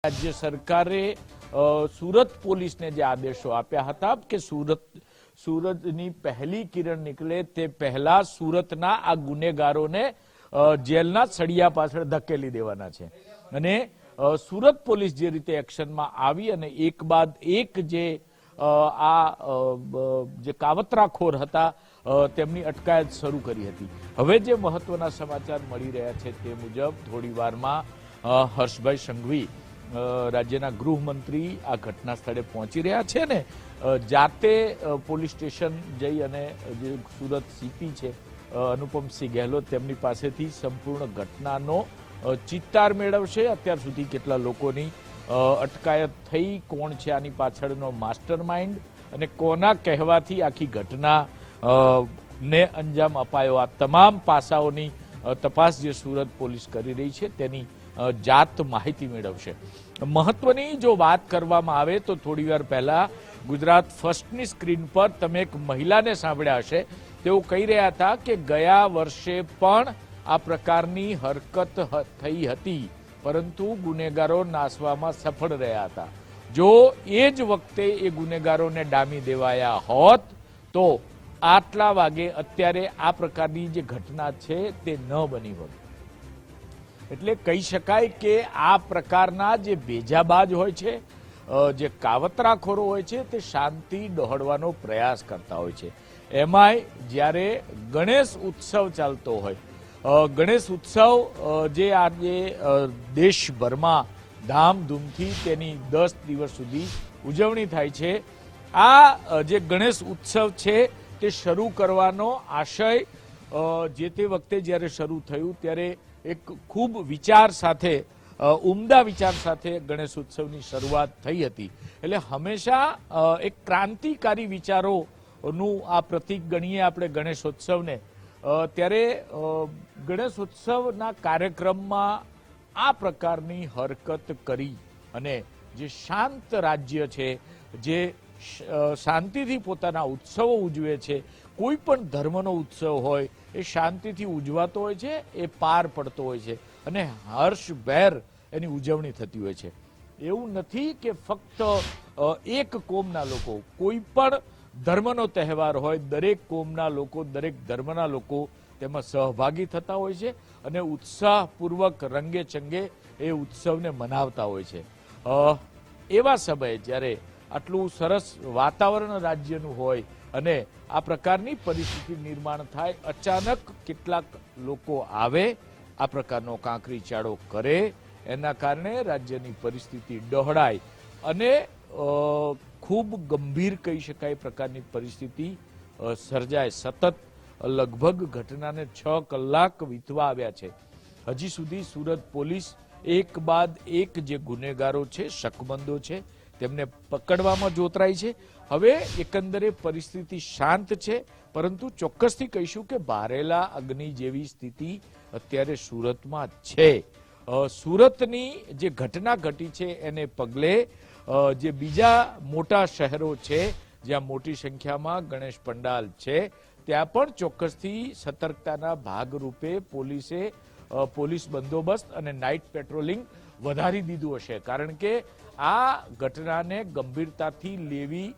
રાજ્ય સરકારે સુરત પોલીસને જે આદેશો આપ્યા હતા કે સુરતની પહેલી કિરણ નીકળે તે પહેલા સુરતના આ ગુનેગારોને જેલના સળિયા પાછળ ધકેલી દેવાના છે અને સુરત પોલીસ જે રીતે એક્શનમાં આવી અને એક બાદ એક જે કાવતરાખોર હતા તેમની અટકાયત શરૂ કરી હતી। હવે જે મહત્વના સમાચાર મળી રહ્યા છે તે મુજબ થોડી વારમાં હર્ષભાઈ સંઘવી રાજ્યના ગૃહમંત્રી આ ઘટના સ્થળે પહોંચી રહ્યા છે ને જાતે પોલીસ સ્ટેશન જઈ અને જે સુરત સીપી છે અનુપમસિંહ ગેહલોત તેમની પાસેથી સંપૂર્ણ ઘટનાનો ચિત્તાર મેળવશે। અત્યાર સુધી કેટલા લોકોની અટકાયત થઈ, કોણ છે આની પાછળનો માસ્ટર માઇન્ડ અને કોના કહેવાથી આખી ઘટના ને અંજામ અપાયો, આ તમામ પાસાઓની તપાસ જે સુરત પોલીસ કરી રહી છે તેની જાત માહિતી મેળવશે। મહત્વની જો વાત કરવામાં આવે તો થોડી વાર પહેલા ગુજરાત ફર્સ્ટની સ્ક્રીન પર તમે એક મહિલાને સાંભળ્યા હશે, તેઓ કહી રહ્યા હતા કે ગયા વર્ષે પણ આ પ્રકારની હરકત થઈ હતી પરંતુ ગુનેગારો નાસવામાં સફળ રહ્યા હતા। જો એ જ વખતે એ ગુનેગારોને ડામી દેવાયા હોત તો આટલા વાગે અત્યારે આ પ્રકારની જે ઘટના છે તે ન બની હોત। એટલે કહી શકાય કે આ પ્રકારના જે ભેજાબાજ હોય છે, જે કાવતરાખોરો હોય છે તે શાંતિ ડહોળવાનો પ્રયાસ કરતા હોય છે। એમાંય જ્યારે ગણેશ ઉત્સવ ચાલતો હોય, ગણેશ ઉત્સવ જે આજે દેશભરમાં ધામધૂમથી તેની 10 દિવસ સુધી ઉજવણી થાય છે, આ જે ગણેશ ઉત્સવ છે તે શરૂ કરવાનો આશય જે તે વખતે જ્યારે શરૂ થયું ત્યારે એક ખૂબ વિચાર સાથે, ઉમદા વિચાર સાથે ગણેશ ઉત્સવની શરૂઆત થઈ હતી। એટલે હંમેશા એક ક્રાંતિકારી વિચારોનું આ પ્રતીક ગણીએ આપણે ગણેશોત્સવને। ત્યારે ગણેશોત્સવના કાર્યક્રમમાં આ પ્રકારની હરકત કરી અને જે શાંત રાજ્ય છે, જે શાંતિથી પોતાના ઉત્સવો ઉજવે છે, કોઈ પણ ધર્મનો ઉત્સવ હોય એ શાંતિથી ઉજવાતો હોય છે, એ પાર પડતો હોય છે અને હર્ષભેર એની ઉજવણી થતી હોય છે। એવું નથી કે ફક્ત એક કોમના લોકો, કોઈ પણ ધર્મનો તહેવાર હોય, દરેક કોમના લોકો, દરેક ધર્મના લોકો તેમાં સહભાગી થતા હોય છે અને ઉત્સાહપૂર્વક રંગે ચંગે એ ઉત્સવને મનાવતા હોય છે। એવા સમયે જ્યારે આટલું સરસ વાતાવરણ રાજ્યનું હોય અને આ પ્રકારની પરિસ્થિતિ નિર્માણ થાય, અચાનક કેટલાક લોકો આવે, આ પ્રકારનો કાંકરી ચાળો કરે, એના કારણે રાજ્યની પરિસ્થિતિ ડહોળાય અને ખૂબ ગંભીર કહી શકાય પ્રકારની પરિસ્થિતિ સર્જાય। સતત લગભગ ઘટનાને 6 કલાક વીતવા આવ્યા છે, હજી સુધી સુરત પોલીસ એક બાદ એક જે ગુનેગારો છે, શકમંદો છે, તેમને પકડવામાં જોતરાઈ છે। હવે એકંદરે પરિસ્થિતિ શાંત છે પરંતુ ચોક્કસથી કહીશું કે બારેલા અગ્નિ જેવી સ્થિતિ અત્યારે સુરતમાં છે। સુરતની જે ઘટના ઘટી છે એને પગલે જે બીજા મોટા શહેરો છે જ્યાં મોટી સંખ્યામાં ગણેશ પંડાલ છે ત્યાં પણ ચોક્કસથી સતર્કતાના ભાગરૂપે પોલીસ બંદોબસ્ત અને નાઇટ પેટ્રોલિંગ વધારી દીધું હશે, કારણ કે આ ઘટનાને ગંભીરતાથી લેવી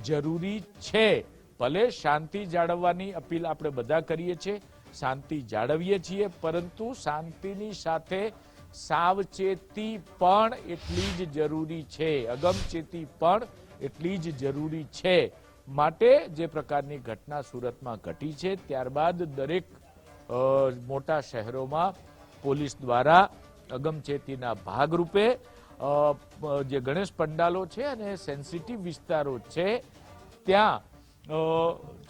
જરૂરી છે। ભલે શાંતિ જાળવવાની અપીલ આપણે બધા કરીએ છીએ, શાંતિ જાળવીએ છીએ, પરંતુ શાંતિની સાથે સાવચેતી પણ એટલી જ જરૂરી છે, અગમચેતી પણ એટલી જ જરૂરી છે। માટે જે પ્રકારની ઘટના સુરતમાં ઘટી છે ત્યારબાદ દરેક મોટા શહેરોમાં પોલીસ દ્વારા અગમચેતીના ભાગરૂપે જે ગણેશ પંડાલો છે અને સેન્સિટિવ વિસ્તારો છે ત્યાં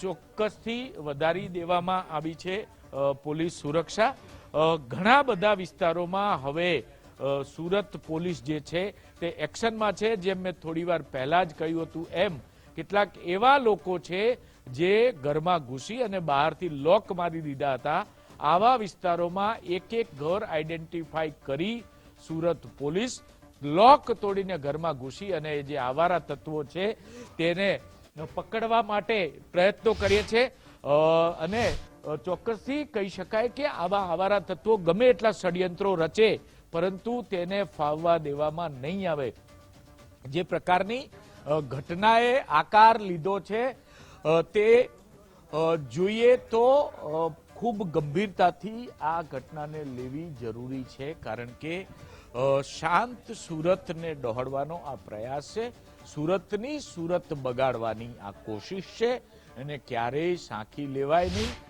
ચોક્કસથી વધારી દેવામાં આવી છે પોલીસ સુરક્ષા। ઘણા બધા વિસ્તારોમાં હવે સુરત પોલીસ જે છે તે એક્શનમાં છે। જેમ મેં થોડી વાર પહેલા જ કહ્યું હતું એમ કેટલાક એવા લોકો છે જે ઘરમાં ઘૂસી અને બહારથી લોક મારી દીધા હતા, આવા વિસ્તારોમાં એક એક ઘર આઈડેન્ટિફાઈ કરી સુરત પોલીસ લોક તોડીને ઘરમાં ઘૂસી અને જે આવારા તત્વો છે તેને પકડવા માટે પ્રયત્નો કરીએ છે અને ચોક્કસથી કહી શકાય કે આવા આવારા તત્વો ગમે એટલા ષડયંત્રો રચે પરંતુ તેને ફાવવા દેવામાં નહીં આવે. જે પ્રકારની ઘટનાએ આકાર લીધો છે તે જોઈએ તો ખૂબ ગંભીરતાથી આ ઘટનાને લેવી જરૂરી છે, કારણ કે શાંત સુરતને ડહોળવાનો આ પ્રયાસ છે, સુરતની સુરત બગાડવાની આ કોશિશ છે, એને ક્યારેય સાંખી લેવાય નહીં.